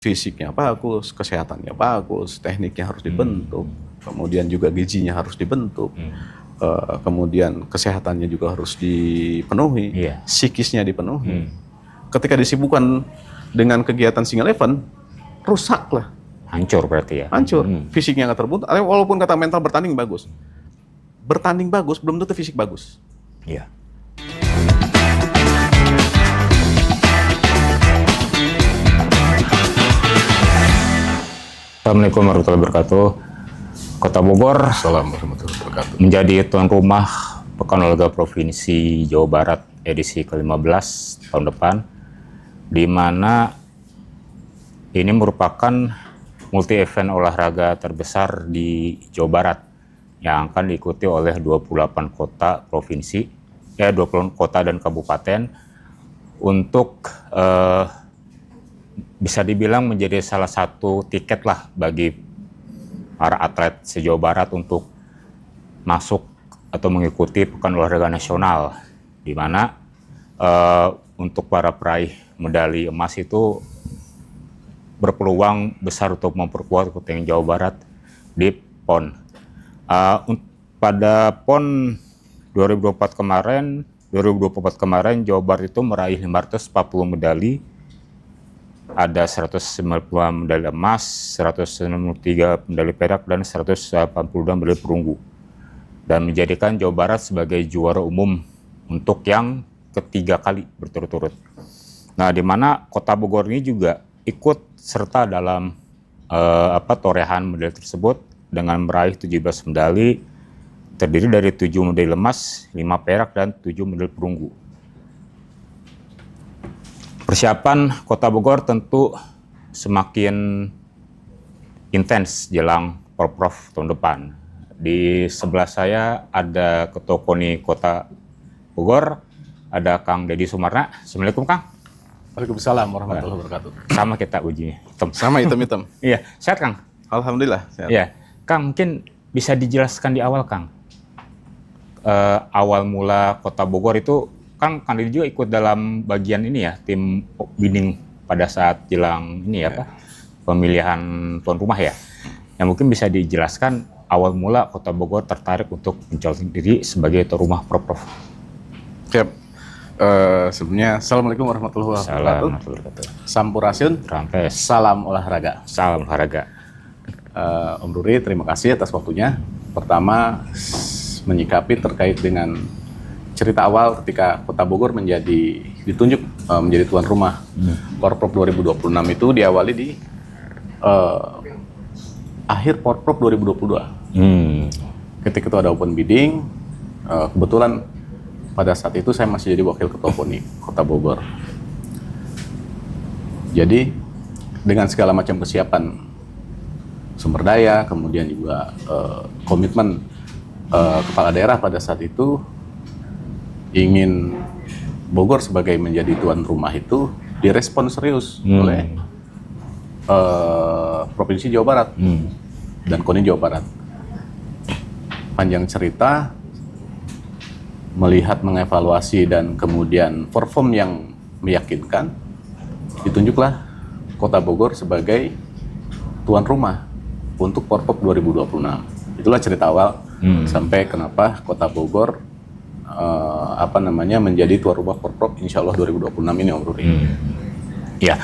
fisiknya bagus, kesehatannya bagus, tekniknya harus dibentuk, kemudian juga gizinya harus dibentuk, kemudian kesehatannya juga harus dipenuhi, psikisnya dipenuhi. Ketika disibukkan dengan kegiatan single event, rusak lah. Hancur berarti ya? Hancur, fisiknya nggak terbentuk, walaupun kata mental bertanding bagus. Bertanding bagus, belum tentu fisik bagus. Iya. Assalamualaikum warahmatullahi wabarakatuh. Kota Bogor Assalamualaikum warahmatullahi wabarakatuh. menjadi tuan rumah Pekan Olahraga Provinsi Jawa Barat edisi ke-15 tahun depan, di mana ini merupakan multi event olahraga terbesar di Jawa Barat yang akan diikuti oleh 28 kota provinsi, 20 kota dan kabupaten untuk bisa dibilang menjadi salah satu tiket lah bagi para atlet se-Jawa Barat untuk masuk atau mengikuti Pekan Olahraga Nasional, di mana untuk para peraih medali emas itu berpeluang besar untuk memperkuat kontingen Jawa Barat di PON. Pada PON 2024 kemarin Jawa Barat itu meraih 540 medali. Ada 190 medali emas, 193 medali perak, dan 182 medali perunggu. Dan menjadikan Jawa Barat sebagai juara umum untuk yang ketiga kali berturut-turut. Nah, di mana Kota Bogor ini juga ikut serta dalam torehan medali tersebut dengan meraih 17 medali, terdiri dari 7 medali emas, 5 perak, dan 7 medali perunggu. Persiapan Kota Bogor tentu semakin intens jelang Porprov tahun depan. Di sebelah saya ada Ketua KONI Kota Bogor, ada Kang Deddy Sumarna. Assalamualaikum, Kang. Waalaikumsalam warahmatullahi wabarakatuh. Sama kita uji hitam. Sama hitam-hitam. Iya, sehat, Kang? Alhamdulillah sehat. Iya, Kang, mungkin bisa dijelaskan di awal, Kang. Awal mula Kota Bogor itu, Kang Deddy juga ikut dalam bagian ini ya, tim bidding pada saat jelang ini ya, pemilihan tuan rumah ya. Yang mungkin bisa dijelaskan awal mula Kota Bogor tertarik untuk mencalonkan diri sebagai tuan rumah Porprov. Siap. Sebelumnya, Assalamualaikum warahmatullahi wabarakatuh. Sampurasun, Rampes. salam olahraga. Salam olahraga. Om Ruri, terima kasih atas waktunya. Pertama, menyikapi terkait dengan cerita awal ketika Kota Bogor ditunjuk menjadi tuan rumah Porprov 2026 itu diawali di akhir Porprov 2022. Ketika itu ada open bidding, kebetulan pada saat itu saya masih jadi wakil ketua KONI Kota Bogor. Jadi dengan segala macam persiapan sumber daya, kemudian juga komitmen kepala daerah pada saat itu ingin Bogor sebagai menjadi tuan rumah itu direspon serius oleh Provinsi Jawa Barat dan KONI Jawa Barat. Panjang cerita, melihat, mengevaluasi, dan kemudian perform yang meyakinkan, ditunjuklah Kota Bogor sebagai tuan rumah untuk Porprov 2026. Itulah cerita awal sampai kenapa Kota Bogor menjadi tuan rumah Porprov insya Allah 2026 ini, Om Ruri. Ya,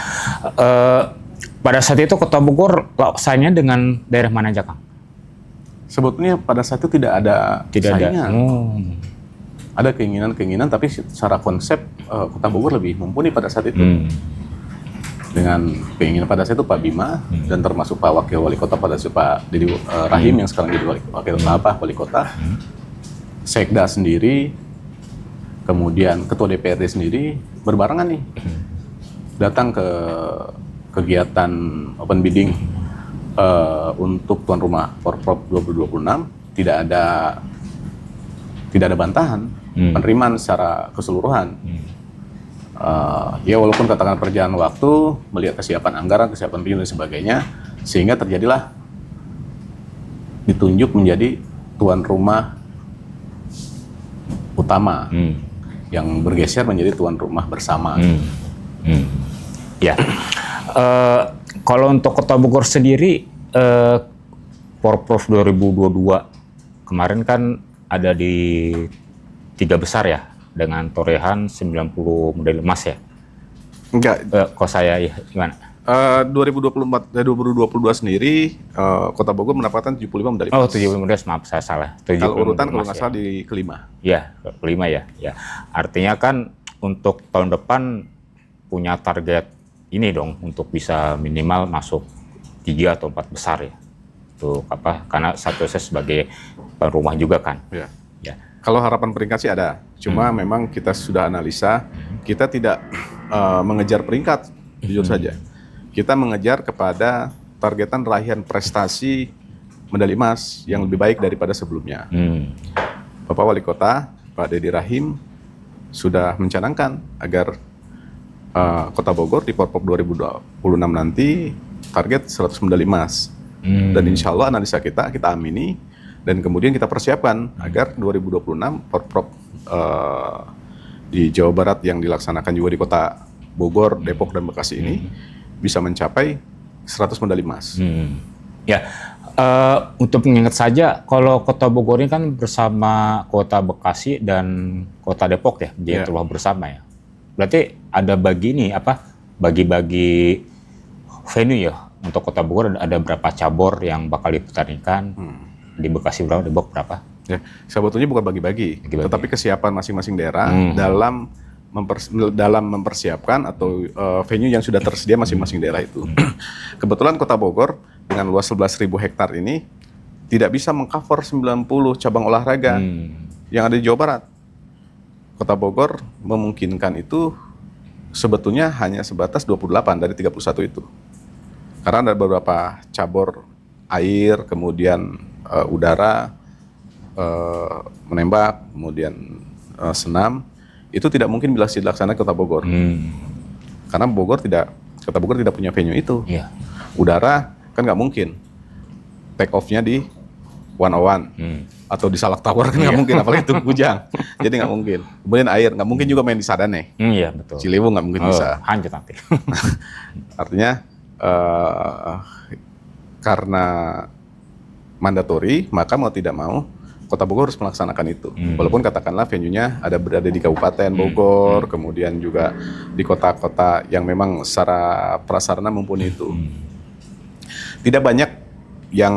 pada saat itu Kota Bogor saingnya dengan daerah mana aja, Kang? Sebetulnya pada saat itu tidak ada saingan. Ada keinginan-keinginan, tapi secara konsep Kota Bogor lebih mumpuni pada saat itu. Dengan keinginan pada saat itu Pak Bima dan termasuk Pak Wakil Wali Kota pada saat Pak Deddy Rahim yang sekarang jadi Wali Kota. Sekda sendiri, kemudian Ketua DPRD sendiri berbarengan nih datang ke kegiatan open bidding untuk tuan rumah Porprov 2026. Tidak ada bantahan, penerimaan secara keseluruhan. Ya walaupun katakan perjalanan waktu, melihat kesiapan anggaran, kesiapan biaya dan sebagainya, sehingga terjadilah ditunjuk menjadi tuan rumah utama yang bergeser menjadi tuan rumah bersama. Ya, Kalau untuk Kota Bogor sendiri, Porprov 2022 kemarin kan ada di 3 besar ya, dengan torehan 90 medali emas ya. Enggak, Kok saya ya, gimana? 2022 sendiri Kota Bogor mendapatkan 75 medali Oh, emas. 70 medali, maaf saya salah. Kalau 70 urutan medali kalau emas nggak ya. salah di kelima. Ya, kelima ya. Ya. Artinya kan untuk tahun depan punya target ini dong untuk bisa minimal masuk 3 atau 4 besar ya. Untuk apa? Karena satu saya sebagai tuan rumah juga kan. Ya. Ya. Kalau harapan peringkat sih ada, cuma memang kita sudah analisa, kita tidak mengejar peringkat, jujur saja. Kita mengejar kepada targetan raihan prestasi medali emas yang lebih baik daripada sebelumnya. Bapak Wali Kota, Pak Deddy Rahim, sudah mencanangkan agar Kota Bogor di Porprov 2026 nanti target 100 medali emas. Dan insya Allah analisa kita amini, dan kemudian kita persiapkan agar 2026 Porprov di Jawa Barat yang dilaksanakan juga di Kota Bogor, Depok, dan Bekasi ini bisa mencapai 100 medali emas. Ya, untuk mengingat saja, kalau Kota Bogor ini kan bersama Kota Bekasi dan Kota Depok ya, dia telah bersama ya. Berarti ada bagi-bagi venue ya untuk Kota Bogor, ada berapa cabur yang bakal dipertandingkan? Di Bekasi berapa, Depok berapa? Ya, sebetulnya bukan bagi-bagi, tetapi kesiapan masing-masing daerah dalam mempersiapkan atau venue yang sudah tersedia masing-masing daerah itu. Kebetulan Kota Bogor dengan luas 11.000 hektar ini tidak bisa mengcover 90 cabang olahraga yang ada di Jawa Barat. Kota Bogor memungkinkan itu sebetulnya hanya sebatas 28 dari 31 itu. Karena ada beberapa cabur air, kemudian udara, menembak, kemudian senam, itu tidak mungkin bila dilaksanakan Kota Bogor. Karena Kota Bogor tidak punya venue itu. Iya. Udara kan nggak mungkin. Take off-nya di 101 atau di Salak Tower kan nggak mungkin, apalagi itu Kujang. Jadi nggak mungkin. Kemudian air nggak mungkin juga main di Sadane. Iya betul. Ciliwung nggak mungkin bisa. Hancur nanti. Artinya karena mandatori, maka mau tidak mau Kota Bogor harus melaksanakan itu. Walaupun katakanlah venue-nya berada di Kabupaten Bogor, kemudian juga di kota-kota yang memang secara prasarana mumpuni itu. Tidak banyak yang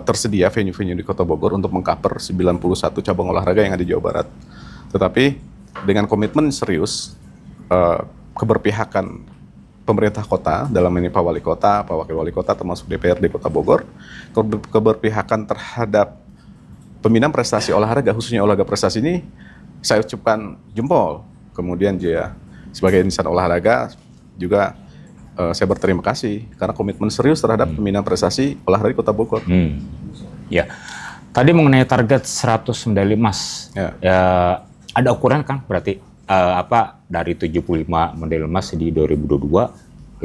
tersedia venue-venue di Kota Bogor untuk mengcover 91 cabang olahraga yang ada di Jawa Barat. Tetapi dengan komitmen serius, keberpihakan pemerintah kota, dalam ini Pak Wali Kota, Pak Wakil Wali Kota, termasuk DPRD Kota Bogor, keberpihakan terhadap pembinaan prestasi olahraga, khususnya olahraga prestasi ini, saya ucapkan jempol. Kemudian juga sebagai insan olahraga juga saya berterima kasih karena komitmen serius terhadap pembinaan prestasi olahraga Kota Bogor. Ya, tadi mengenai target 100 medali emas, ya ada ukuran kan berarti dari 75 medali emas di 2022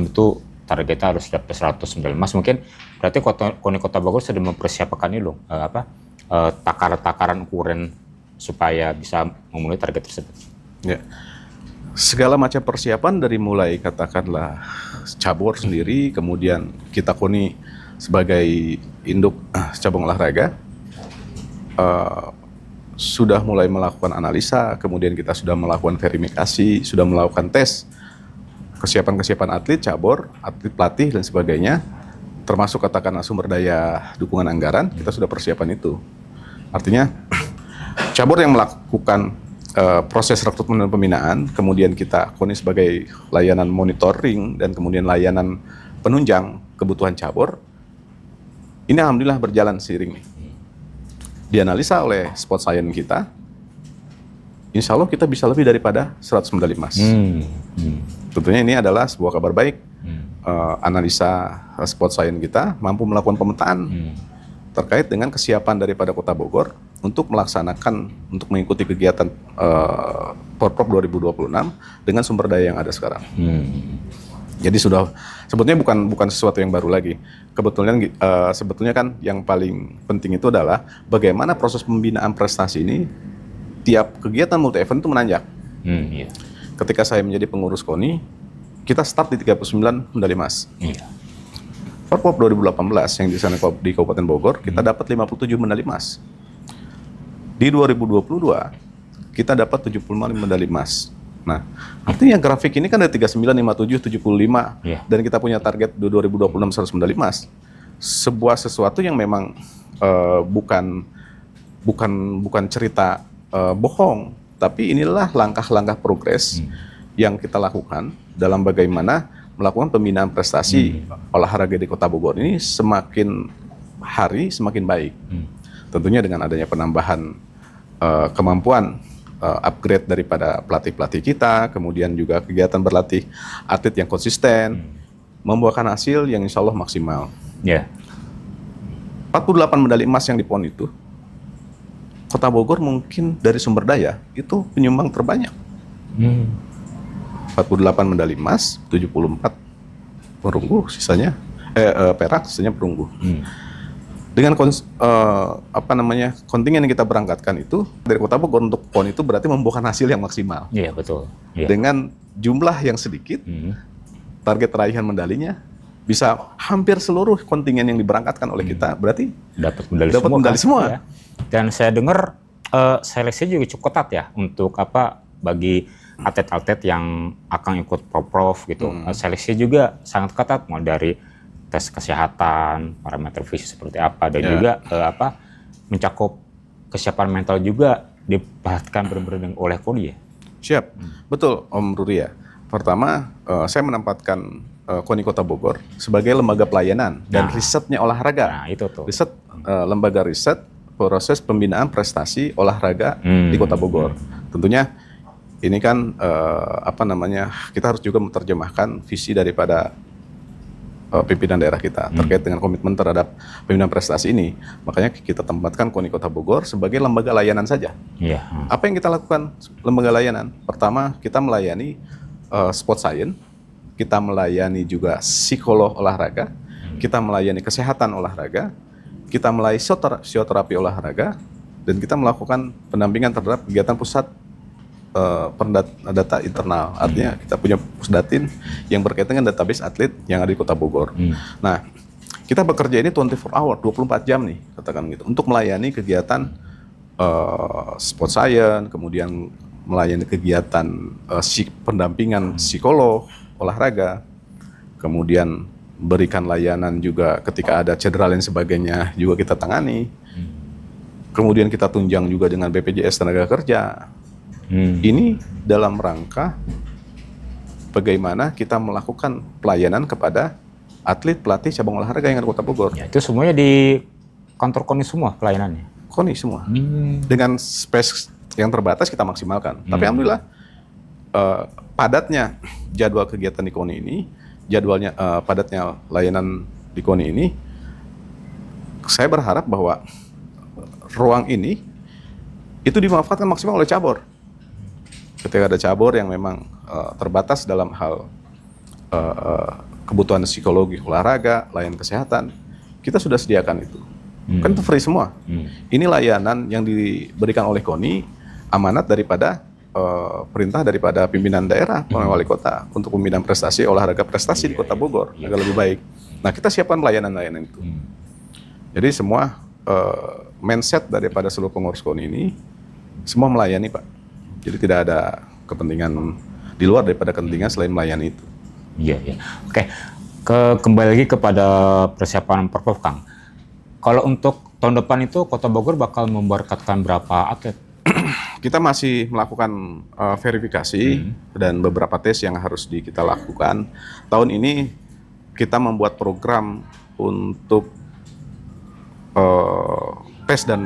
itu targetnya harus dapat 100 medali emas. Mungkin berarti KONI Kota Bogor sudah mempersiapkan ini loh, takaran-takaran ukuran supaya bisa memenuhi target tersebut. Ya. Segala macam persiapan dari mulai katakanlah cabur sendiri, kemudian kita KONI sebagai induk cabang olahraga sudah mulai melakukan analisa, kemudian kita sudah melakukan verifikasi, sudah melakukan tes kesiapan atlet, cabur, atlet pelatih dan sebagainya, termasuk katakanlah sumber daya dukungan anggaran, kita sudah persiapan itu. Artinya cabur yang melakukan proses rekrutmen dan pembinaan, kemudian kita KONI sebagai layanan monitoring dan kemudian layanan penunjang kebutuhan cabur, ini alhamdulillah berjalan seiring nih. Dianalisa oleh sport science kita, insya Allah kita bisa lebih daripada 100 medali emas. Tentunya ini adalah sebuah kabar baik. Analisa sport science kita mampu melakukan pemetaan terkait dengan kesiapan daripada Kota Bogor untuk melaksanakan, untuk mengikuti kegiatan Porprov 2026 dengan sumber daya yang ada sekarang. Jadi sudah sebetulnya bukan sesuatu yang baru lagi. Kebetulan sebetulnya kan yang paling penting itu adalah bagaimana proses pembinaan prestasi ini tiap kegiatan multi event itu menanjak. Ketika saya menjadi pengurus KONI, kita start di 39 medali emas. Iya. Forpop 2018 yang di sana di Kabupaten Bogor, kita dapat 57 medali emas. Di 2022, kita dapat 75 medali emas. Nah, artinya grafik ini kan dari 39, 57, 75, dan kita punya target 2026 100 medali emas. Sebuah sesuatu yang memang bukan cerita bohong, tapi inilah langkah-langkah progres yang kita lakukan dalam bagaimana melakukan pembinaan prestasi olahraga di Kota Bogor ini semakin hari semakin baik. Tentunya dengan adanya penambahan kemampuan upgrade daripada pelatih-pelatih kita, kemudian juga kegiatan berlatih atlet yang konsisten, membuahkan hasil yang insya Allah maksimal. 48 medali emas yang di PON itu, Kota Bogor mungkin dari sumber daya itu penyumbang terbanyak. 48 medali emas, 74 perunggu, sisanya perak, sisanya perunggu. Dengan kontingen yang kita berangkatkan itu dari Kota Bogor untuk PON itu berarti membuahkan hasil yang maksimal. Iya, betul. Dengan jumlah yang sedikit, target raihan medalinya bisa hampir seluruh kontingen yang diberangkatkan oleh kita berarti dapat medali semua. Ya. Dan saya dengar seleksi juga cukup ketat ya untuk bagi atlet-atlet yang akan ikut pro-prof gitu. Seleksi juga sangat ketat, mulai dari tes kesehatan, parameter fisik seperti apa, dan juga mencakup kesiapan mental juga diperhatikan benar-benar oleh KONI ya. Siap, betul Om Ruri ya. Pertama, saya menempatkan KONI Kota Bogor sebagai lembaga pelayanan dan risetnya olahraga. Nah, itu tuh. Riset, lembaga riset proses pembinaan prestasi olahraga di Kota Bogor. Tentunya ini kan kita harus juga menerjemahkan visi daripada pimpinan daerah kita terkait dengan komitmen terhadap pembinaan prestasi ini. Makanya kita tempatkan KONI Kota Bogor sebagai lembaga layanan saja. Apa yang kita lakukan lembaga layanan? Pertama, kita melayani sport science, kita melayani juga psikolog olahraga, kita melayani kesehatan olahraga, kita melayani fisioterapi olahraga, dan kita melakukan pendampingan terhadap kegiatan pusat data internal. Artinya kita punya pusdatin yang berkaitan dengan database atlet yang ada di Kota Bogor. Nah, kita bekerja ini 24 hour, 24 jam nih, katakan gitu, untuk melayani kegiatan sport science, kemudian melayani kegiatan pendampingan psikolog, olahraga, kemudian berikan layanan juga ketika ada cedera dan sebagainya juga kita tangani. Kemudian kita tunjang juga dengan BPJS Tenaga Kerja. Ini dalam rangka bagaimana kita melakukan pelayanan kepada atlet pelatih cabang olahraga yang ada di Kota Bogor. Ya, itu semuanya di kantor KONI semua pelayanannya? KONI semua. Dengan space yang terbatas kita maksimalkan. Tapi alhamdulillah padatnya jadwal kegiatan di KONI ini, padatnya layanan di KONI ini, saya berharap bahwa ruang ini itu dimanfaatkan maksimal oleh cabur. Ketika ada cabur yang memang terbatas dalam hal kebutuhan psikologi, olahraga, layanan kesehatan, kita sudah sediakan itu. Kan itu free semua. Ini layanan yang diberikan oleh KONI, amanat daripada perintah daripada pimpinan daerah, wali kota, untuk pembinaan prestasi, olahraga prestasi di Kota Bogor, agar lebih baik. Nah, kita siapkan layanan-layanan itu. Jadi semua mindset daripada seluruh pengurus KONI ini, semua melayani, Pak. Jadi tidak ada kepentingan di luar daripada kepentingan selain melayani itu. Iya. Oke, kembali lagi kepada persiapan Porprov, Kang. Kalau untuk tahun depan itu Kota Bogor bakal memberangkatkan berapa atlet? Kita masih melakukan verifikasi dan beberapa tes yang harus kita lakukan. Tahun ini kita membuat program untuk tes dan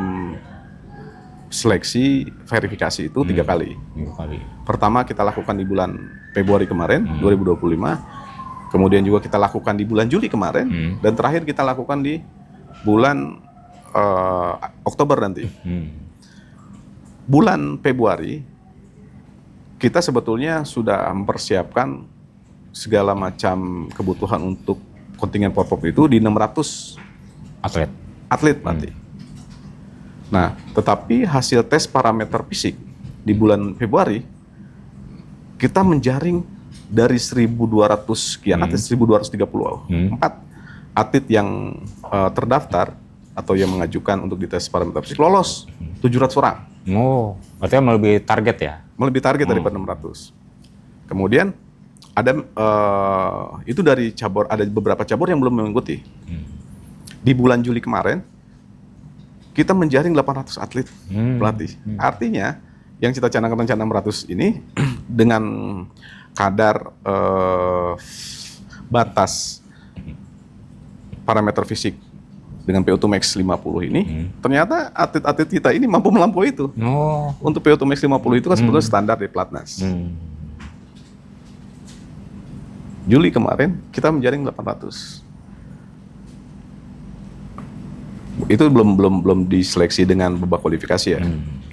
seleksi verifikasi itu 3 kali. Pertama kita lakukan di bulan Februari kemarin, 2025. Kemudian juga kita lakukan di bulan Juli kemarin. Dan terakhir kita lakukan di bulan Oktober nanti. Bulan Februari, kita sebetulnya sudah mempersiapkan segala macam kebutuhan untuk kontingen Porprov itu di 600 atlet nanti. Nah, tetapi hasil tes parameter fisik di bulan Februari, kita menjaring dari 1.200 sekian atlet, 1.234 atlet yang terdaftar atau yang mengajukan untuk dites parameter fisik lolos 700 orang. Oh, artinya melebihi target ya? Melebihi target daripada 600. Kemudian ada itu dari cabur, ada beberapa cabur yang belum mengikuti. Di bulan Juli kemarin kita menjaring 800 atlet pelatih. Artinya yang kita canangkan rencana 600 ini dengan kadar batas parameter fisik dengan PO2 max 50 ini, ternyata atlet-atlet kita ini mampu melampaui itu. Untuk PO2 max 50 itu kan sebetulnya standar di Platnas. Juli kemarin kita menjaring 800. Itu belum diseleksi dengan babak kualifikasi ya.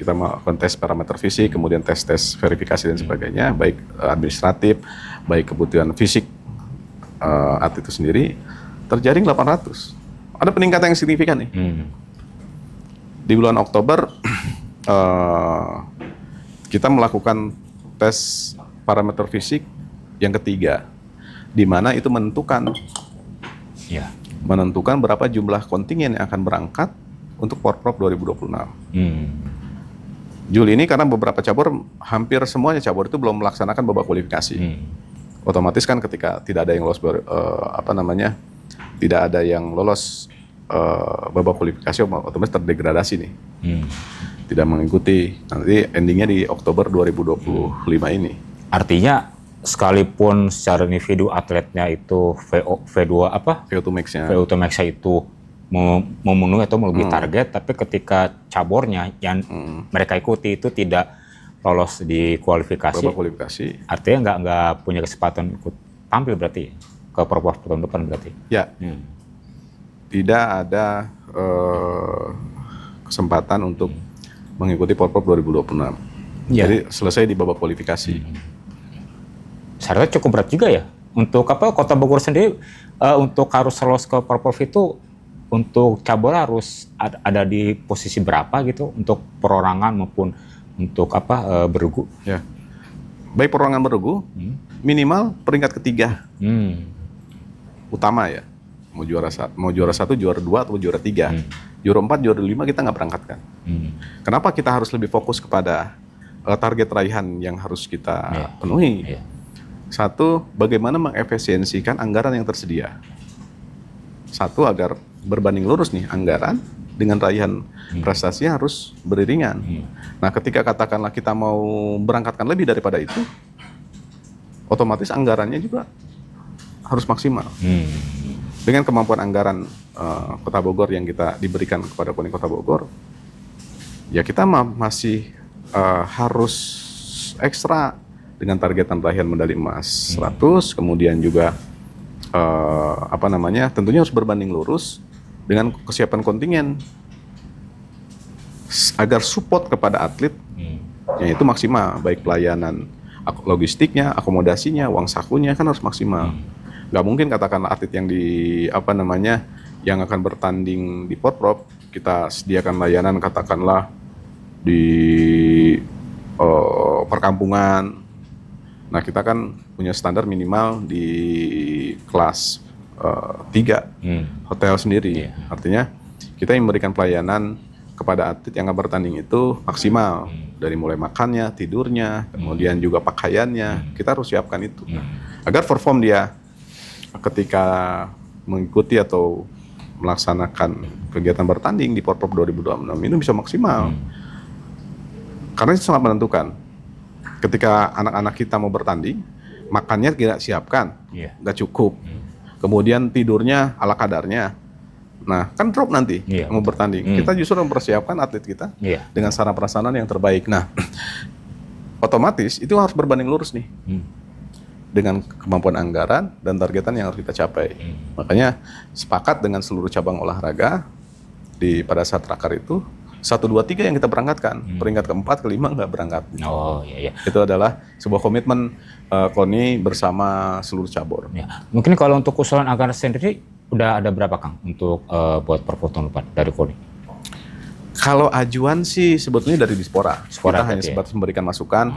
Kita melakukan tes parameter fisik, kemudian tes verifikasi dan sebagainya, baik administratif, baik kebutuhan fisik atlet itu sendiri, terjaring 800. Ada peningkatan yang signifikan nih. Di bulan Oktober kita melakukan tes parameter fisik yang ketiga, di mana itu menentukan berapa jumlah kontingen yang akan berangkat untuk Porprov 2026. Juli ini karena beberapa cabur, hampir semuanya cabur itu belum melaksanakan babak kualifikasi. Otomatis kan ketika tidak ada yang lolos tidak ada yang lolos babak kualifikasi, otomatis terdegradasi nih. Tidak mengikuti. Nanti endingnya di Oktober 2025 ini. Artinya sekalipun secara individu atletnya itu VO2 max-nya. VO2 max-nya itu memenuhi atau melebihi target, tapi ketika cabornya yang mereka ikuti itu tidak lolos di kualifikasi. Babak kualifikasi. Artinya nggak punya kesempatan ikut tampil berarti ke Porprov tahun depan berarti. Ya. Tidak ada kesempatan untuk mengikuti Porprov 2026. Jadi selesai di babak kualifikasi. Seharusnya cukup berat juga ya untuk Kota Bogor sendiri untuk harus lolos ke Porprov itu, untuk cabur harus ada di posisi berapa gitu untuk perorangan maupun untuk bergu? Ya, baik perorangan bergu minimal peringkat ketiga utama ya. Mau juara 1, juara 2 atau juara 3, juara 4, juara 5 kita nggak berangkatkan. Kenapa kita harus lebih fokus kepada target raihan yang harus kita penuhi? Satu, bagaimana mengefisiensikan anggaran yang tersedia. Satu, agar berbanding lurus nih anggaran dengan raihan prestasinya harus beriringan. Nah, ketika katakanlah kita mau berangkatkan lebih daripada itu, otomatis anggarannya juga harus maksimal. Dengan kemampuan anggaran Kota Bogor yang kita diberikan kepada KONI Kota Bogor, ya kita masih harus ekstra dengan targetan raihan medali emas 100, kemudian juga tentunya harus berbanding lurus dengan kesiapan kontingen agar support kepada atlet yaitu maksimal, baik pelayanan logistiknya, akomodasinya, uang sakunya kan harus maksimal. Nggak mungkin katakanlah atlet yang yang akan bertanding di Porprov kita sediakan layanan katakanlah di perkampungan. Nah, kita kan punya standar minimal di kelas 3 hotel sendiri. Artinya kita yang memberikan pelayanan kepada atlet yang akan bertanding itu maksimal, dari mulai makannya, tidurnya, kemudian juga pakaiannya, kita harus siapkan itu agar perform dia ketika mengikuti atau melaksanakan kegiatan bertanding di Porprov 2026 ini bisa maksimal. Karena itu sangat menentukan. Ketika anak-anak kita mau bertanding, makannya tidak siapkan, nggak cukup. Kemudian tidurnya ala kadarnya. Nah, kan drop nanti mau bertanding. Kita justru mempersiapkan atlet kita dengan sarana prasarana yang terbaik. Nah, otomatis itu harus berbanding lurus nih dengan kemampuan anggaran dan targetan yang harus kita capai. Makanya sepakat dengan seluruh cabang olahraga pada saat rakar itu 1, 2, 3 yang kita berangkatkan, peringkat ke-4, ke-5 nggak berangkat. Itu adalah sebuah komitmen KONI bersama seluruh cabur. Mungkin kalau untuk usulan anggaran sendiri udah ada berapa Kang untuk buat Porprov tahun depan dari KONI? Kalau ajuan sih sebetulnya dari Dispora. Kita hanya ya? sebatas memberikan masukan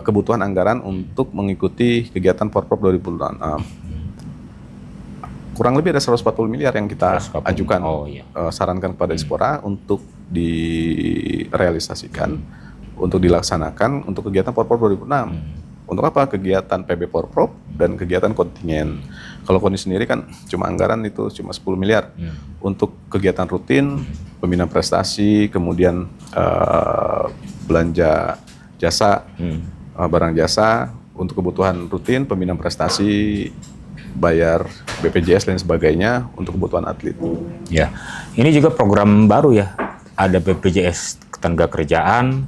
kebutuhan anggaran untuk mengikuti kegiatan Porprov 2006. Kurang lebih ada 140 miliar yang kita ajukan, sarankan kepada Dispora untuk direalisasikan, untuk dilaksanakan untuk kegiatan Porprov 2006. Untuk apa? Kegiatan PB Porprov dan kegiatan kontingen. Kalau KONI sendiri kan cuma anggaran itu cuma 10 miliar. Untuk kegiatan rutin, pembinaan prestasi, kemudian belanja jasa, barang jasa, untuk kebutuhan rutin, pembinaan prestasi, bayar BPJS dan sebagainya untuk kebutuhan atlet. Ya, ini juga program baru ya. Ada BPJS Ketenagakerjaan,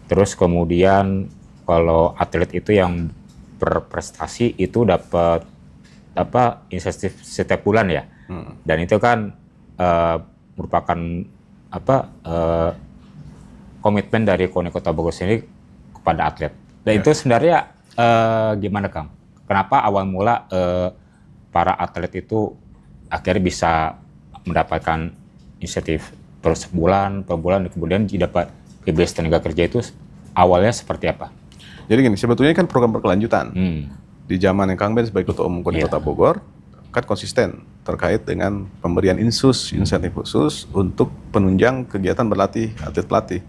terus kemudian kalau atlet itu yang berprestasi itu dapat insentif setiap bulan ya. Dan itu kan merupakan komitmen dari KONI Kota Bogor sendiri kepada atlet. Dan itu sebenarnya gimana Kang? Kenapa awal mula para atlet itu akhirnya bisa mendapatkan insentif per bulan, kemudian dapat BPJS Tenaga Kerja itu awalnya seperti apa? Jadi gini, sebetulnya kan program berkelanjutan. Di zaman yang Kang Ben sebagai Ketua Umum KONI Kota Bogor, kan konsisten terkait dengan pemberian insentif khusus untuk penunjang kegiatan berlatih atlet pelatih.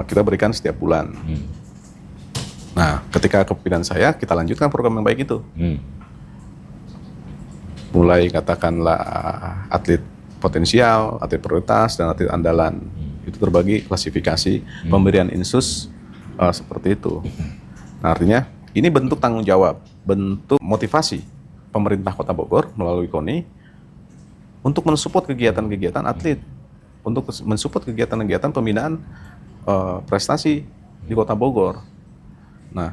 Kita berikan setiap bulan. Nah, ketika kepemimpinan saya, kita lanjutkan program yang baik itu. Mulai katakanlah atlet potensial, atlet prioritas, dan atlet andalan. Itu terbagi klasifikasi pemberian insus seperti itu. Nah, artinya ini bentuk tanggung jawab, bentuk motivasi pemerintah Kota Bogor melalui KONI untuk mensupport kegiatan-kegiatan atlet, untuk mensupport kegiatan-kegiatan pembinaan prestasi di Kota Bogor. Nah,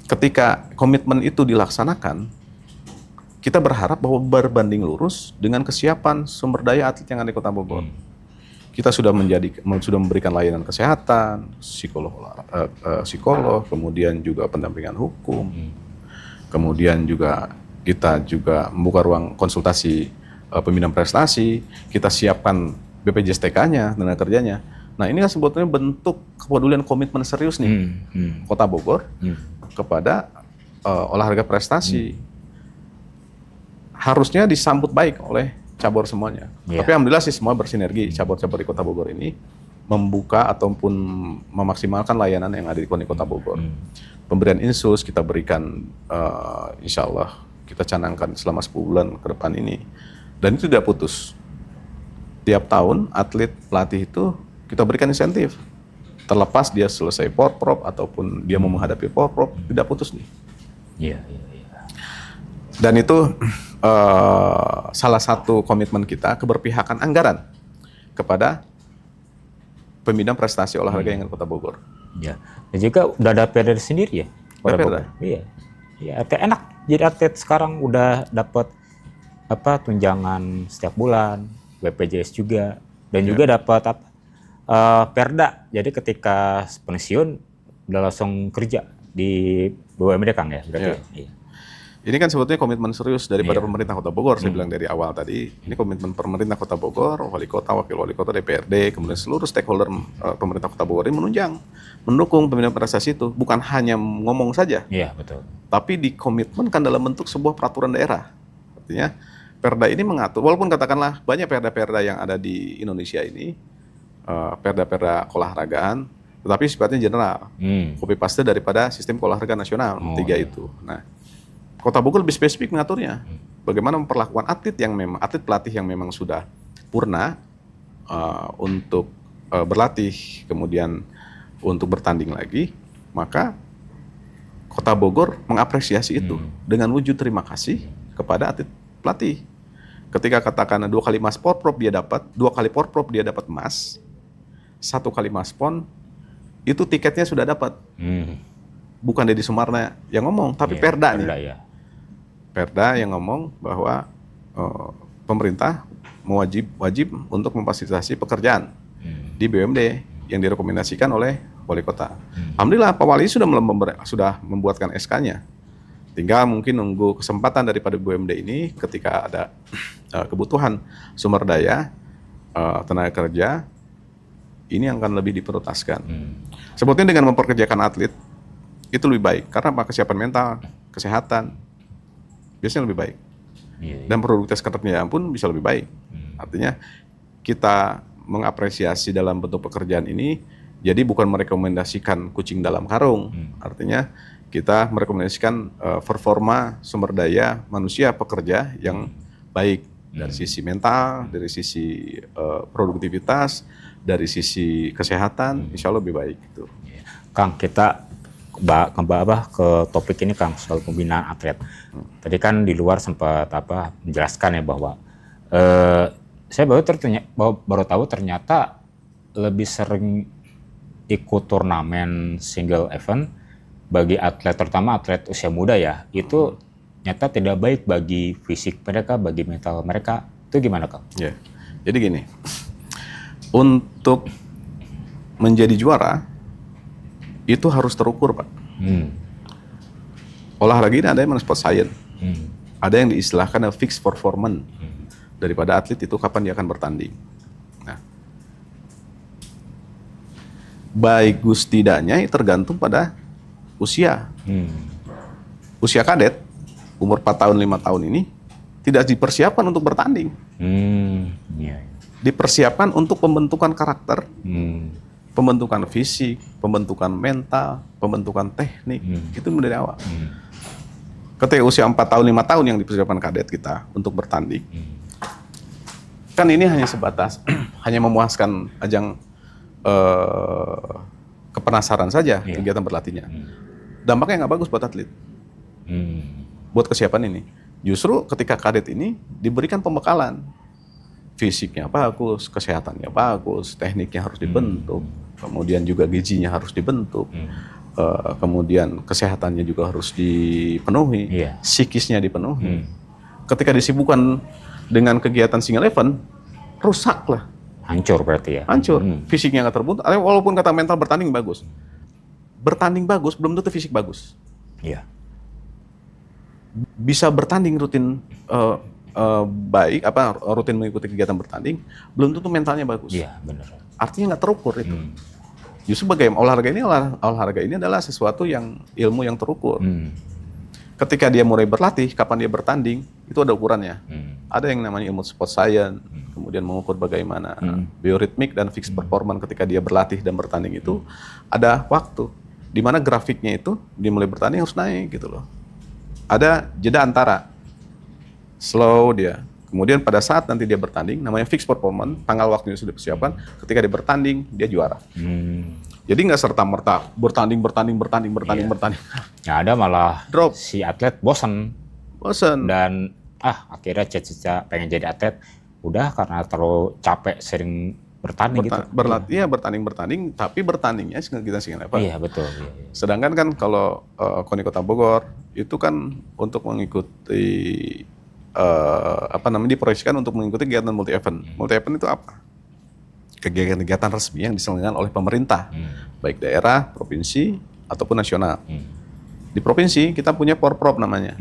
ketika komitmen itu dilaksanakan, kita berharap bahwa berbanding lurus dengan kesiapan sumber daya atlet yang ada di Kota Bogor. Kita sudah memberikan layanan kesehatan, psikolog, kemudian juga pendampingan hukum, kemudian juga kita juga membuka ruang konsultasi pembinaan prestasi, kita siapkan BPJS TK-nya, tenaga kerjanya. Nah, ini kan sebetulnya bentuk kepedulian komitmen serius nih Kota Bogor kepada olahraga prestasi. Harusnya disambut baik oleh cabur semuanya. Tapi alhamdulillah sih semua bersinergi, cabur-cabur di Kota Bogor ini membuka ataupun memaksimalkan layanan yang ada di KONI Kota Bogor. Pemberian insus kita berikan, insya Allah kita canangkan selama 10 bulan ke depan ini. Dan itu tidak putus. Tiap tahun atlet pelatih itu kita berikan insentif. Terlepas dia selesai Porprov ataupun dia mau menghadapi Porprov, tidak putus nih. Dan itu salah satu komitmen kita, keberpihakan anggaran kepada pembinaan prestasi olahraga yang ada di Kota Bogor. Ya, dan juga udah ada perda sendiri ya. Perda. Iya, enak. Jadi atlet sekarang udah dapat tunjangan setiap bulan, BPJS juga, dan juga dapat perda. Jadi ketika pensiun udah langsung kerja di BUMD Kang ya, berarti. Iya. Ini kan sebetulnya komitmen serius daripada pemerintah Kota Bogor. Saya bilang dari awal tadi, ini komitmen pemerintah Kota Bogor, wali kota, wakil wali kota, DPRD, kemudian seluruh stakeholder pemerintah Kota Bogor ini menunjang, mendukung pembinaan prestasi itu. Bukan hanya ngomong saja, betul. Tapi dikomitmenkan dalam bentuk sebuah peraturan daerah. Artinya perda ini mengatur, walaupun katakanlah banyak perda-perda yang ada di Indonesia ini, perda-perda keolahragaan, tetapi sifatnya general, copy paste daripada sistem keolahragaan nasional, 3 itu. Nah, Kota Bogor lebih spesifik mengaturnya. Bagaimana memperlakukan atlet pelatih yang memang sudah purna untuk berlatih, kemudian untuk bertanding lagi, maka Kota Bogor mengapresiasi itu dengan wujud terima kasih kepada atlet pelatih. Ketika katakan 2 kali emas Porprov dia dapat, 2 kali Porprov dia dapat emas, 1 kali emas PON, itu tiketnya sudah dapat. Bukan Deddy Sumarna yang ngomong, tapi Perda nih. Perda yang ngomong bahwa pemerintah wajib untuk memfasilitasi pekerjaan di BUMD yang direkomendasikan oleh wali kota. Alhamdulillah Pak Wali sudah membuatkan SK-nya. Tinggal mungkin nunggu kesempatan daripada BUMD ini ketika ada kebutuhan sumber daya tenaga kerja ini akan lebih diprioritaskan. Sebetulnya dengan memperkerjakan atlet itu lebih baik karena apa? Kesiapan mental, kesehatan biasanya lebih baik. Dan produktivitas kerjanya pun bisa lebih baik. Artinya kita mengapresiasi dalam bentuk pekerjaan ini, jadi bukan merekomendasikan kucing dalam karung. Artinya kita merekomendasikan performa sumber daya manusia pekerja yang baik dari sisi mental, dari sisi produktivitas, dari sisi kesehatan, insya Allah lebih baik. Gitu. Kang, kita ke topik ini, Kang, soal pembinaan atlet. Tadi kan di luar sempat menjelaskan ya bahwa saya baru tahu ternyata lebih sering ikut turnamen single event bagi atlet, terutama atlet usia muda ya, itu nyata tidak baik bagi fisik mereka, bagi mental mereka. Itu gimana, Kang? Ya, jadi gini, untuk menjadi juara itu harus terukur, Pak. Olahraga ini ada yang sport science, ada yang diistilahkan fixed performance daripada atlet itu kapan dia akan bertanding. Nah, bagus tidaknya tergantung pada usia. Usia kadet, umur 4 tahun, 5 tahun ini tidak dipersiapkan untuk bertanding. Dipersiapkan untuk pembentukan karakter, pembentukan fisik, pembentukan mental, pembentukan teknik, itu dari awal. Ketika usia 4 tahun, 5 tahun yang dipersiapkan kadet kita untuk bertanding, kan ini hanya sebatas, hanya memuaskan ajang kepenasaran saja kegiatan berlatihnya. Dampaknya nggak bagus buat atlet, buat kesiapan ini. Justru ketika kadet ini diberikan pembekalan, fisiknya bagus, kesehatannya bagus, tekniknya harus dibentuk, kemudian juga gizinya harus dibentuk, kemudian kesehatannya juga harus dipenuhi, psikisnya dipenuhi. Ketika disibukkan dengan kegiatan single event, rusak lah. Hancur berarti ya? Hancur, fisiknya nggak terbentuk, walaupun kata mental bertanding bagus. Bertanding bagus, belum tentu fisik bagus. Iya. Bisa bertanding rutin baik, rutin mengikuti kegiatan bertanding, belum tentu mentalnya bagus. Iya, benar. Artinya nggak terukur itu. Justru olahraga ini adalah sesuatu yang ilmu yang terukur. Ketika dia mulai berlatih, kapan dia bertanding, itu ada ukurannya. Ada yang namanya ilmu sport science, kemudian mengukur bagaimana bioritmik dan fixed performance ketika dia berlatih dan bertanding itu ada waktu di mana grafiknya itu dia mulai bertanding harus naik gitu loh. Ada jeda antara slow dia. Kemudian pada saat nanti dia bertanding, namanya fixed performance, tanggal waktunya sudah dipersiapkan, ketika dia bertanding, dia juara. Jadi nggak serta-merta bertanding. Ya ada malah drop. Si atlet bosan. Dan akhirnya cita-cita pengen jadi atlet, udah karena terlalu capek sering bertanding gitu. Bertanding, tapi bertandingnya kita single event. Iya, betul. Iya. Sedangkan kan kalau KONI Kota Bogor, itu kan untuk mengikuti diproyeksikan untuk mengikuti kegiatan multi event. Multi event itu apa? Kegiatan-kegiatan resmi yang diselenggarakan oleh pemerintah, baik daerah, provinsi ataupun nasional. Di provinsi kita punya Porprov namanya.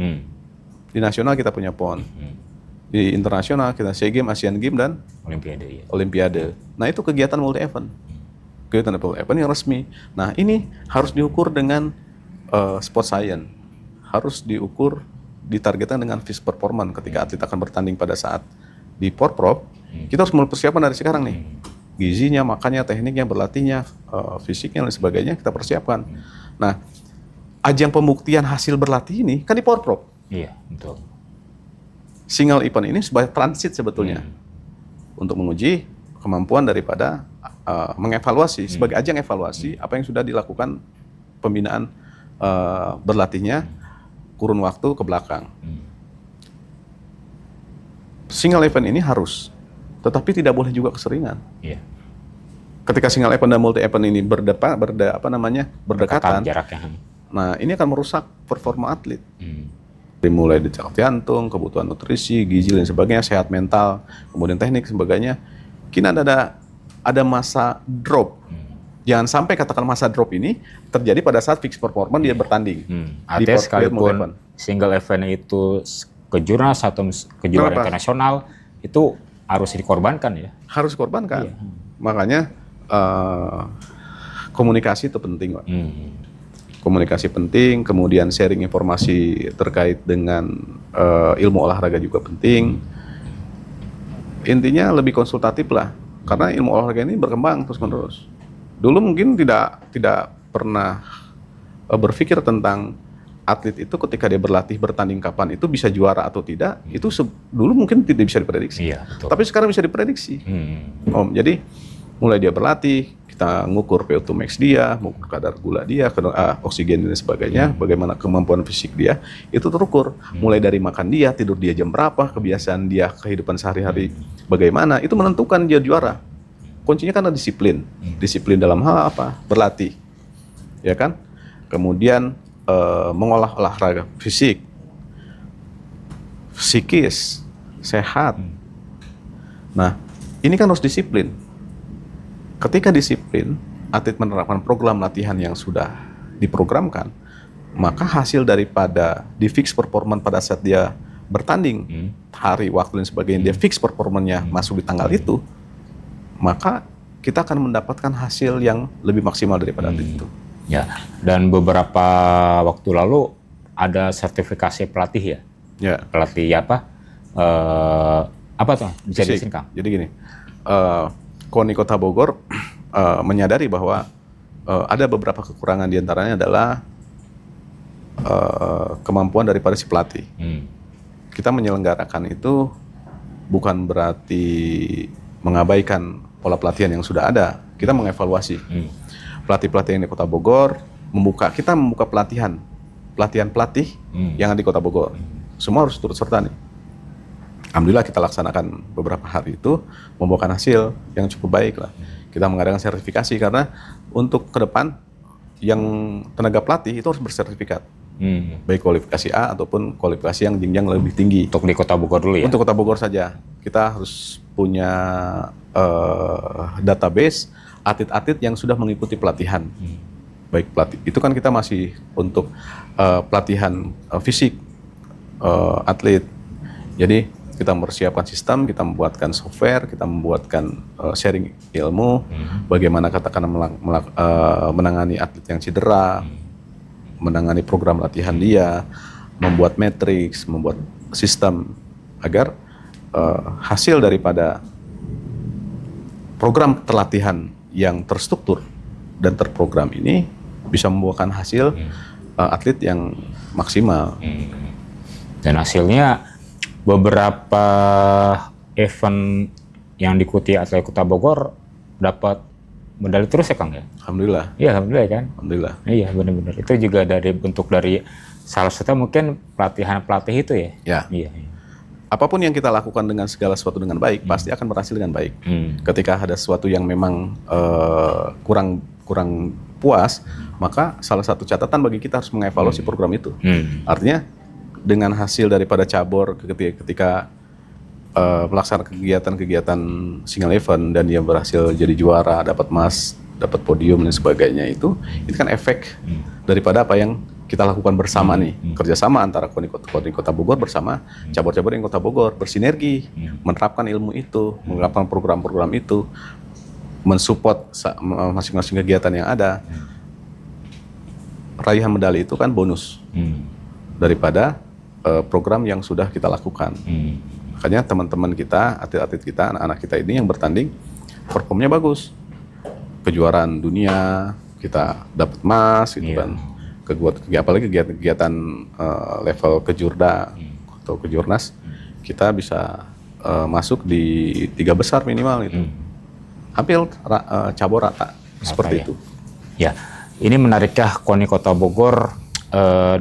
Di nasional kita punya PON. Di internasional kita SEA Games, Asian Games dan Olimpiade. Nah, itu kegiatan multi event. Kegiatan multi event yang resmi. Nah, ini harus diukur dengan sport science. Harus diukur, ditargetkan dengan fixed performance ketika atlet akan bertanding pada saat di Porprov. Kita harus mulai persiapan dari sekarang nih. Gizinya, makannya, tekniknya, berlatihnya, fisiknya dan sebagainya kita persiapkan. Nah, ajang pembuktian hasil berlatih ini kan di Porprov. Iya, betul. Single event ini sebagai transit sebetulnya untuk menguji kemampuan daripada mengevaluasi sebagai ajang evaluasi apa yang sudah dilakukan pembinaan berlatihnya kurun waktu ke belakang. Single event ini harus, tetapi tidak boleh juga keseringan. Iya. Ketika single event dan multi event ini berdekatan, jaraknya. Nah, ini akan merusak performa atlet. Dimulai dari jantung, kebutuhan nutrisi, gizi dan sebagainya, sehat mental, kemudian teknik sebagainya. Kini ada masa drop. Jangan sampai katakan masa drop ini terjadi pada saat fixed performance dia bertanding. Artinya sekalipun single event itu kejuaraan internasional itu harus dikorbankan ya. Harus korbankan. Iya. Makanya komunikasi itu penting, Pak. Komunikasi penting, kemudian sharing informasi terkait dengan ilmu olahraga juga penting. Intinya lebih konsultatif lah, karena ilmu olahraga ini berkembang terus-menerus. Dulu mungkin tidak pernah berpikir tentang atlet itu ketika dia berlatih bertanding kapan itu bisa juara atau tidak, itu dulu mungkin tidak bisa diprediksi. Iya, betul. Tapi sekarang bisa diprediksi. Om, jadi mulai dia berlatih, kita ngukur VO2 max dia, mengukur kadar gula dia, oksigen dan sebagainya, bagaimana kemampuan fisik dia, itu terukur. Mulai dari makan dia, tidur dia jam berapa, kebiasaan dia, kehidupan sehari-hari bagaimana, itu menentukan dia juara. Kuncinya kan ada disiplin. Disiplin dalam hal apa? Berlatih. Ya kan? Kemudian mengolah olahraga fisik, psikis, sehat. Nah, ini kan harus disiplin. Ketika disiplin, atlet menerapkan program latihan yang sudah diprogramkan, maka hasil daripada di fix performance pada saat dia bertanding, hari, waktu dan sebagainya, dia fix performanya masuk di tanggal itu, maka kita akan mendapatkan hasil yang lebih maksimal daripada atlet itu. Ya, dan beberapa waktu lalu ada sertifikasi pelatih ya? Ya. Pelatih apa? Apa tuh? Bisa dijelasin, Kang? Jadi gini, KONI Kota Bogor menyadari bahwa ada beberapa kekurangan, diantaranya adalah kemampuan daripada si pelatih. Kita menyelenggarakan itu bukan berarti mengabaikan pola pelatihan yang sudah ada. Kita mengevaluasi. Pelatih-pelatih yang di Kota Bogor kita membuka pelatihan pelatih yang ada di Kota Bogor. Semua harus turut serta nih. Alhamdulillah kita laksanakan beberapa hari itu, membuahkan hasil yang cukup baik lah. Kita mengadakan sertifikasi karena untuk ke depan yang tenaga pelatih itu harus bersertifikat. Baik kualifikasi A ataupun kualifikasi yang jenjang lebih tinggi. Untuk di Kota Bogor dulu ya? Untuk Kota Bogor saja. Kita harus punya database atlet-atlet yang sudah mengikuti pelatihan. Baik pelatih, itu kan kita masih untuk pelatihan fisik atlet. Jadi kita mempersiapkan sistem, kita membuatkan software, kita membuatkan sharing ilmu, bagaimana katakanlah menangani atlet yang cedera, menangani program latihan dia, membuat matriks, membuat sistem agar hasil daripada program pelatihan yang terstruktur dan terprogram ini bisa membuahkan hasil atlet yang maksimal. Dan hasilnya beberapa event yang diikuti atlet Kota Bogor dapat medali terus ya, Kang ya? Alhamdulillah. Iya, alhamdulillah kan? Alhamdulillah. Iya, benar-benar. Itu juga dari bentuk dari salah satu mungkin pelatihan pelatih itu ya? Ya. Iya. Apapun yang kita lakukan dengan segala sesuatu dengan baik, pasti akan berhasil dengan baik. Ketika ada sesuatu yang memang kurang puas, maka salah satu catatan bagi kita harus mengevaluasi program itu. Artinya dengan hasil daripada cabur ketika melaksanakan kegiatan-kegiatan single event dan dia berhasil jadi juara, dapat emas, dapat podium dan sebagainya, itu kan efek daripada apa yang kita lakukan bersama nih, kerjasama antara KONI Kota Bogor bersama cabur-cabur yang Kota Bogor, bersinergi, menerapkan ilmu itu, menerapkan program-program itu, mensupport masing-masing kegiatan yang ada. Raihan medali itu kan bonus daripada program yang sudah kita lakukan. Makanya teman-teman kita, atlet-atlet kita, anak-anak kita ini yang bertanding, performnya bagus. Kejuaraan dunia, kita dapat emas gitu kan. Apalagi kegiatan level kejurda atau kejurnas, kita bisa masuk di 3 besar minimal itu. Hampir cabur rata seperti itu. Ya, ini menarikkah KONI Kota Bogor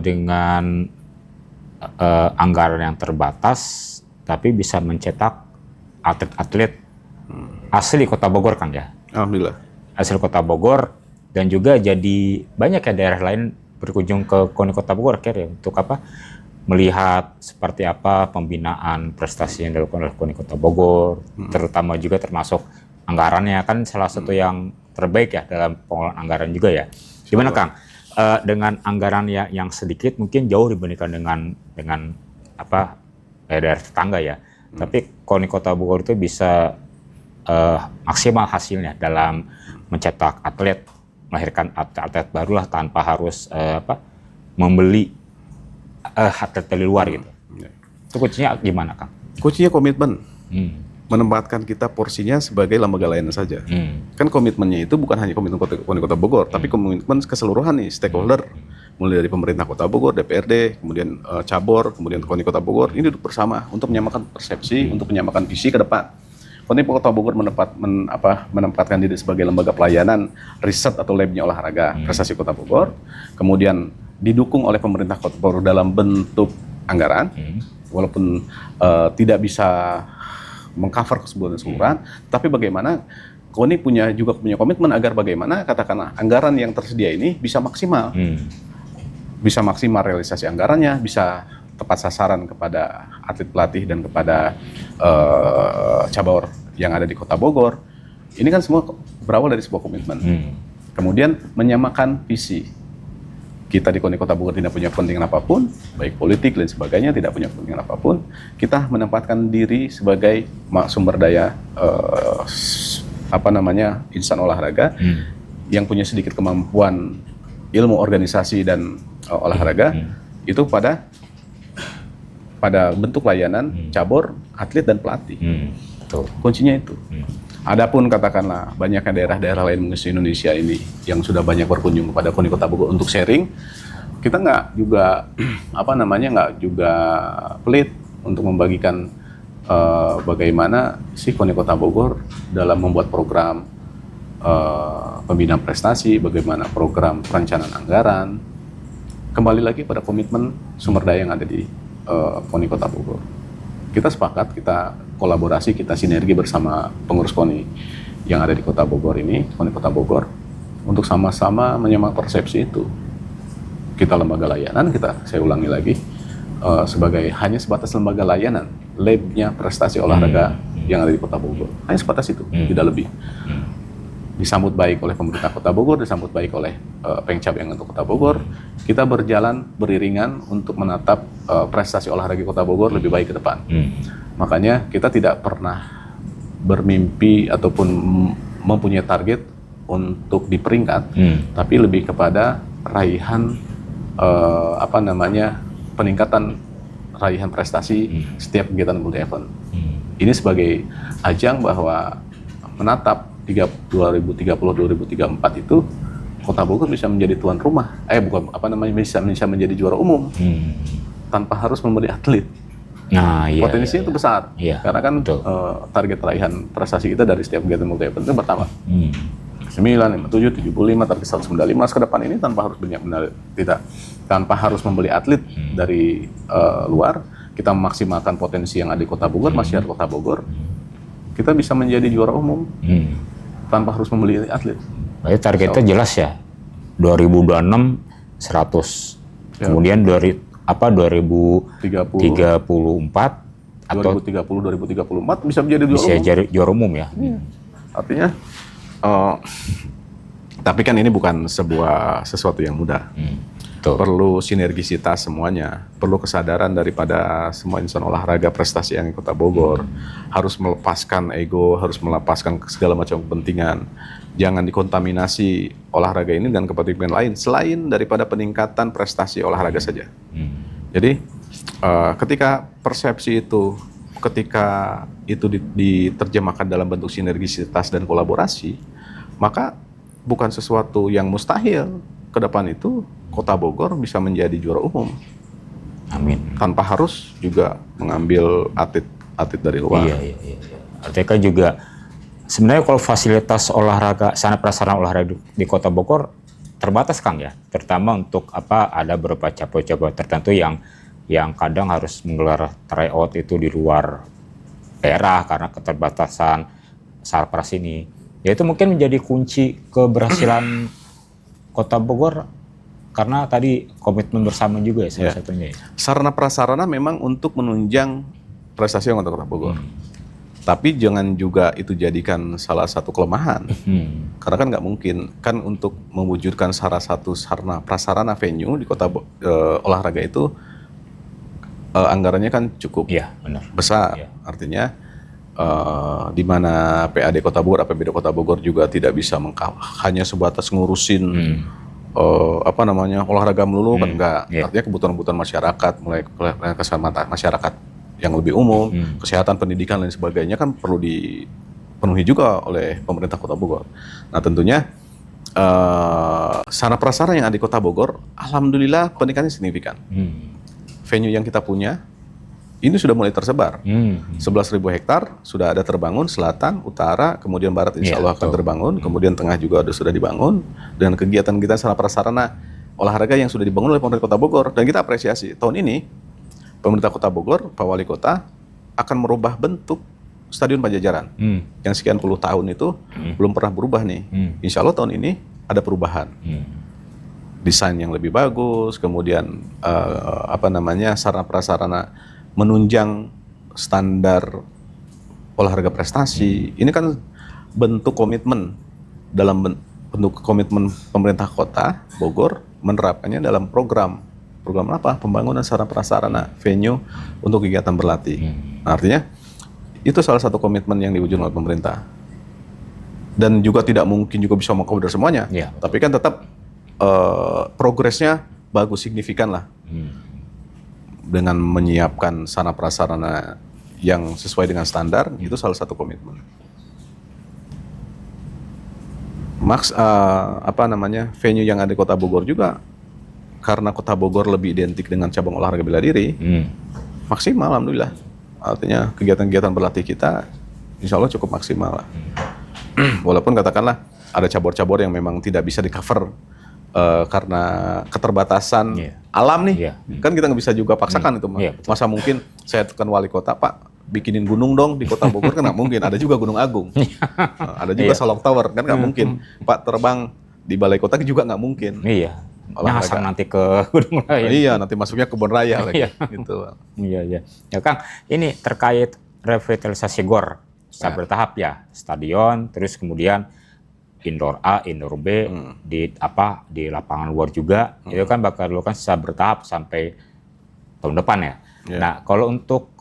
dengan anggaran yang terbatas, tapi bisa mencetak atlet-atlet asli Kota Bogor, Kang ya? Alhamdulillah. Asli Kota Bogor, dan juga jadi banyak ya daerah lain berkunjung ke KONI Kota Bogor ya, untuk apa? Melihat seperti apa pembinaan prestasi yang dilakukan oleh KONI Kota Bogor, terutama juga termasuk anggarannya kan salah satu yang terbaik ya dalam pengelolaan anggaran juga ya. Gimana Kang? Dengan anggaran yang sedikit mungkin jauh dibandingkan dengan apa daerah tetangga ya. Tapi KONI Kota Bogor itu bisa maksimal hasilnya dalam mencetak atlet, melahirkan atlet barulah tanpa harus membeli atlet dari luar gitu. Itu kuncinya gimana, Kang? Kuncinya komitmen. Menempatkan kita porsinya sebagai lembaga layanan saja. Kan komitmennya itu bukan hanya komitmen KONI Kota Bogor, tapi komitmen keseluruhan nih stakeholder, mulai dari pemerintah Kota Bogor, DPRD, kemudian cabur, kemudian KONI Kota Bogor, ini duduk bersama untuk menyamakan persepsi, untuk menyamakan visi ke depan. KONI Kota Bogor menempatkan diri sebagai lembaga pelayanan riset atau labnya olahraga prestasi Kota Bogor, kemudian didukung oleh pemerintah Kota Bogor dalam bentuk anggaran, walaupun tidak bisa mengcover keseluruhan, tapi bagaimana KONI juga punya komitmen agar bagaimana katakanlah anggaran yang tersedia ini bisa maksimal, bisa maksimal realisasi anggarannya, bisa tepat sasaran kepada atlet pelatih dan kepada cabur yang ada di Kota Bogor. Ini kan semua berawal dari sebuah komitmen. Kemudian menyamakan visi. Kita di KONI Kota Bogor tidak punya kepentingan apapun, baik politik dan sebagainya, tidak punya kepentingan apapun. Kita menempatkan diri sebagai sumber daya insan olahraga yang punya sedikit kemampuan ilmu organisasi dan olahraga itu pada bentuk layanan cabur, atlet dan pelatih. Kuncinya itu. Adapun katakanlah banyaknya daerah-daerah lain di Indonesia ini yang sudah banyak berkunjung kepada KONI Kota Bogor untuk sharing, kita nggak juga pelit untuk membagikan bagaimana si KONI Kota Bogor dalam membuat program pembinaan prestasi, bagaimana program perencanaan anggaran, kembali lagi pada komitmen sumber daya yang ada di KONI Kota Bogor. Kita sepakat, kita kolaborasi, kita sinergi bersama pengurus KONI yang ada di Kota Bogor ini, KONI Kota Bogor, untuk sama-sama menyamakan persepsi itu. Kita lembaga layanan, saya ulangi lagi, hanya sebatas lembaga layanan, labnya prestasi olahraga yang ada di Kota Bogor. Hanya sebatas itu, tidak lebih. Disambut baik oleh pemerintah Kota Bogor, disambut baik oleh Pengcap yang untuk Kota Bogor. Kita berjalan beriringan untuk menatap prestasi olahraga Kota Bogor lebih baik ke depan. Makanya kita tidak pernah bermimpi ataupun mempunyai target untuk di peringkat, tapi lebih kepada raihan peningkatan raihan prestasi setiap kegiatan multi event. Ini sebagai ajang bahwa menatap 2030-2034 itu Kota Bogor bisa menjadi tuan rumah, bisa menjadi juara umum tanpa harus membeli atlet. Nah, potensinya itu besar, karena kan target raihan prestasi kita dari setiap kegiatan multi event itu bertambah. 9, 57, 75, target 195 ke depan ini tanpa harus membeli atlet dari luar, kita memaksimalkan potensi yang ada di Kota Bogor, masyarakat Kota Bogor, kita bisa menjadi juara umum tanpa harus membeli atlet. Berarti targetnya jelas ya, 2026 100, kemudian 2034 atau 2034 bisa menjadi juara bisa umum. Jadi juara umum ya. Artinya, tapi kan ini bukan sesuatu yang mudah. Perlu sinergisitas semuanya, perlu kesadaran daripada semua insan olahraga prestasi yang di Kota Bogor, harus melepaskan ego, harus melepaskan segala macam kepentingan. Jangan dikontaminasi olahraga ini dengan kepentingan lain selain daripada peningkatan prestasi olahraga saja. Jadi ketika persepsi itu, ketika itu diterjemahkan dalam bentuk sinergisitas dan kolaborasi, maka bukan sesuatu yang mustahil ke depan itu Kota Bogor bisa menjadi juara umum. Amin. Tanpa harus juga mengambil atlet dari luar. Iya. Artinya juga sebenarnya kalau fasilitas olahraga, sarana prasarana olahraga di Kota Bogor terbatas, Kang ya. Terutama untuk ada beberapa cabur-cabur tertentu yang kadang harus menggelar tryout itu di luar daerah karena keterbatasan sarpras ini. Ya itu mungkin menjadi kunci keberhasilan Kota Bogor karena tadi komitmen bersama juga ya salah satunya. Sarana prasarana memang untuk menunjang prestasi yang Kota Bogor. Tapi jangan juga itu jadikan salah satu kelemahan. Karena kan nggak mungkin kan untuk mewujudkan salah satu sarana prasarana venue di kota olahraga itu anggarannya kan cukup benar. besar. Artinya di mana PAD Kota Bogor, APBD Kota Bogor juga tidak bisa hanya sebatas ngurusin olahraga melulu kan enggak. Artinya kebutuhan-kebutuhan masyarakat, mulai keselamatan masyarakat yang lebih umum, kesehatan, pendidikan dan sebagainya kan perlu dipenuhi juga oleh pemerintah Kota Bogor. Nah tentunya sarana prasarana yang ada di Kota Bogor, alhamdulillah peningkatannya signifikan. Venue yang kita punya ini sudah mulai tersebar. 11.000 hektar sudah ada terbangun, selatan, utara, kemudian barat insya Allah akan terbangun, kemudian tengah juga sudah dibangun, dan kegiatan kita sarana prasarana olahraga yang sudah dibangun oleh pemerintah Kota Bogor, dan kita apresiasi. Tahun ini pemerintah Kota Bogor, Pak Wali Kota akan merubah bentuk Stadion Pajajaran yang sekian puluh tahun itu belum pernah berubah nih. Insya Allah tahun ini ada perubahan. Desain yang lebih bagus, kemudian sarana prasarana menunjang standar olahraga prestasi. Ini kan bentuk komitmen bentuk komitmen pemerintah Kota Bogor menerapkannya dalam program apa? Pembangunan sarana prasarana venue untuk kegiatan berlatih. Nah, artinya itu salah satu komitmen yang diwujudkan oleh pemerintah. Dan juga tidak mungkin juga bisa mengcover semuanya. Tapi kan tetap progresnya bagus, signifikan lah. Dengan menyiapkan sarana prasarana yang sesuai dengan standar, itu salah satu komitmen. Venue yang ada di Kota Bogor juga, karena Kota Bogor lebih identik dengan cabang olahraga bela diri, maksimal alhamdulillah. Artinya kegiatan-kegiatan berlatih kita insya Allah cukup maksimal lah. Walaupun katakanlah ada cabur-cabur yang memang tidak bisa di-cover karena keterbatasan alam nih. Kan kita nggak bisa juga paksakan itu. Masa mungkin saya tekan wali kota, Pak bikinin gunung dong di Kota Bogor, kan nggak mungkin. Ada juga Gunung Agung, ada juga Salok Tower, kan nggak mungkin. Pak terbang di Balai Kota juga nggak mungkin. Nyasar nanti ke gunung lain. Nanti masuknya kebun raya lagi. Gitu. Ya Kang, ini terkait revitalisasi GOR secara bertahap ya, stadion, terus kemudian indoor A, indoor B, di lapangan luar juga, itu kan bakal dilakukan secara bertahap sampai tahun depan ya. Nah, kalau untuk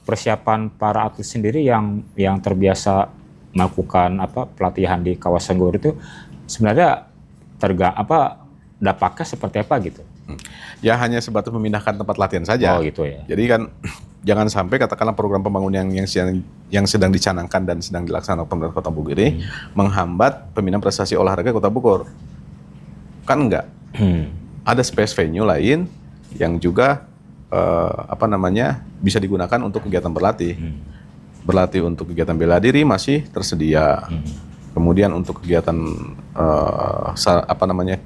persiapan para atlet sendiri yang terbiasa melakukan pelatihan di kawasan GOR itu sebenarnya dampaknya seperti apa gitu? Ya hanya sebatas memindahkan tempat latihan saja. Oh gitu ya. Jadi kan jangan sampai katakanlah program pembangunan yang sedang dicanangkan dan sedang dilaksanakan pemerintah Kota Bogor ini menghambat pemindahan prestasi olahraga Kota Bogor. Kan enggak. Ada space venue lain yang juga bisa digunakan untuk kegiatan berlatih. Berlatih untuk kegiatan bela diri masih tersedia. Kemudian untuk kegiatan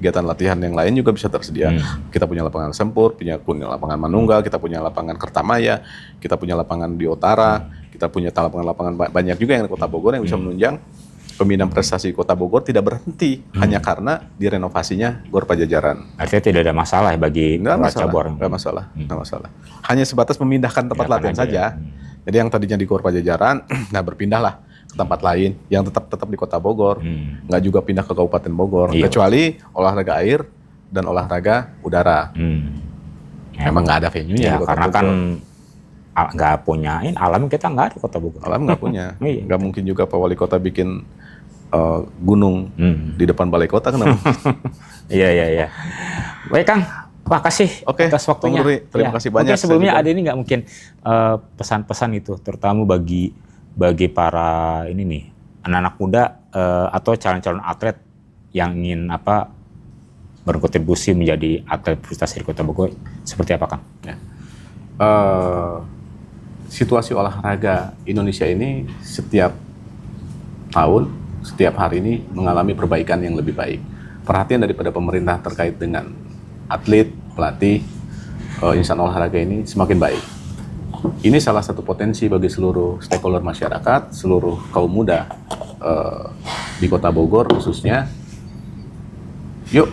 kegiatan latihan yang lain juga bisa tersedia. Kita punya lapangan Sempur, punya lapangan Manunggal, kita punya lapangan Kertamaya, kita punya lapangan di Utara, kita punya lapangan banyak juga yang di Kota Bogor yang bisa menunjang pemindahan prestasi Kota Bogor tidak berhenti hanya karena direnovasinya GOR Pajajaran. Artinya tidak ada masalah bagi cabur. Nggak masalah. Hanya sebatas memindahkan tempat latihan saja. Jadi yang tadinya di GOR Pajajaran, berpindahlah ke tempat lain yang tetap di Kota Bogor, nggak juga pindah ke Kabupaten Bogor, kecuali olahraga air dan olahraga udara. Memang nggak ada venue-nya di Kota karena Bogor. Kan nggak punya alam, kita nggak ada di Kota Bogor. Alam nggak punya, nggak mungkin juga Pak Wali Kota bikin gunung di depan Balai Kota kan? Iya. Baik Kang, makasih atas waktunya. Terima kasih banyak. Mungkin sebelumnya ada ini nggak mungkin pesan-pesan itu, terutama bagi para anak-anak muda atau calon-calon atlet yang ingin berkontribusi menjadi atlet prestasi di Kota Bogor, seperti apa Kang? Situasi olahraga Indonesia ini setiap tahun, setiap hari ini mengalami perbaikan yang lebih baik. Perhatian daripada pemerintah terkait dengan atlet, pelatih, insan olahraga ini semakin baik. Ini salah satu potensi bagi seluruh stakeholder masyarakat, seluruh kaum muda di Kota Bogor khususnya. Yuk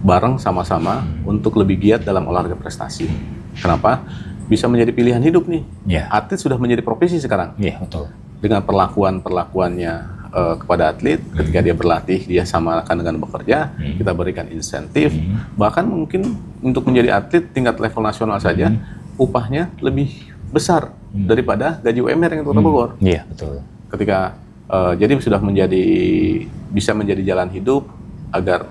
bareng sama-sama untuk lebih giat dalam olahraga prestasi. Kenapa? Bisa menjadi pilihan hidup nih. Atlet sudah menjadi profesi sekarang. Betul. Dengan perlakuannya kepada atlet, ketika dia berlatih, dia samakan dengan bekerja, kita berikan insentif. Bahkan mungkin untuk menjadi atlet tingkat level nasional saja, upahnya lebih besar daripada gaji UMR yang di Kota Bogor. Iya, betul. Ketika jadi sudah bisa menjadi jalan hidup agar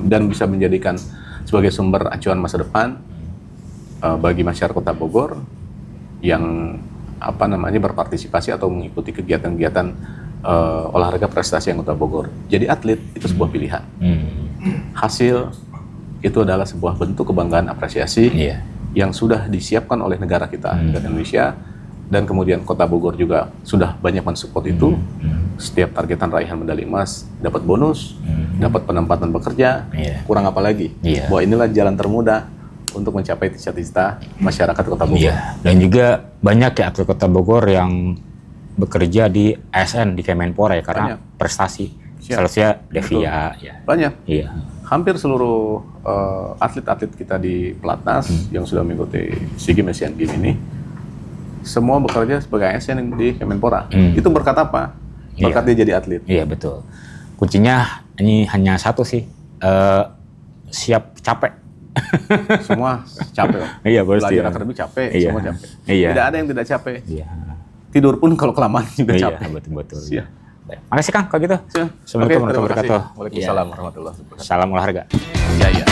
dan bisa menjadikan sebagai sumber acuan masa depan bagi masyarakat Kota Bogor yang berpartisipasi atau mengikuti kegiatan-kegiatan olahraga prestasi yang Kota Bogor. Jadi atlet itu sebuah pilihan. Hasil itu adalah sebuah bentuk kebanggaan apresiasi yang sudah disiapkan oleh negara kita, negara Indonesia, dan kemudian Kota Bogor juga sudah banyak mensupport itu. Setiap targetan raihan medali emas dapat bonus, dapat penempatan bekerja, kurang apa lagi? Bahwa inilah jalan termudah untuk mencapai cita-cita masyarakat Kota Bogor. Dan juga banyak ya atlet Kota Bogor yang bekerja di ASN, di Kemenpora ya, karena prestasi. Seharusnya Devia. Banyak. Iya. Hampir seluruh atlet-atlet kita di Pelatnas yang sudah mengikuti SEA Games Asian Games ini, semua bekerja sebagai ASN di Kemenpora. Itu berkat apa? Berkat dia jadi atlet. Iya, betul. Kuncinya ini hanya satu sih, siap capek. Semua capek. Iya, pasti. Belajar akademik capek, semua capek. Tidak ada yang tidak capek. Tidur pun kalau kelamaan juga capek. Betul-betul. Baik. Makasih Kang kalau gitu. Assalamualaikum warahmatullahi wabarakatuh. Waalaikumsalam warahmatullahi wabarakatuh. Salam olahraga. Ya.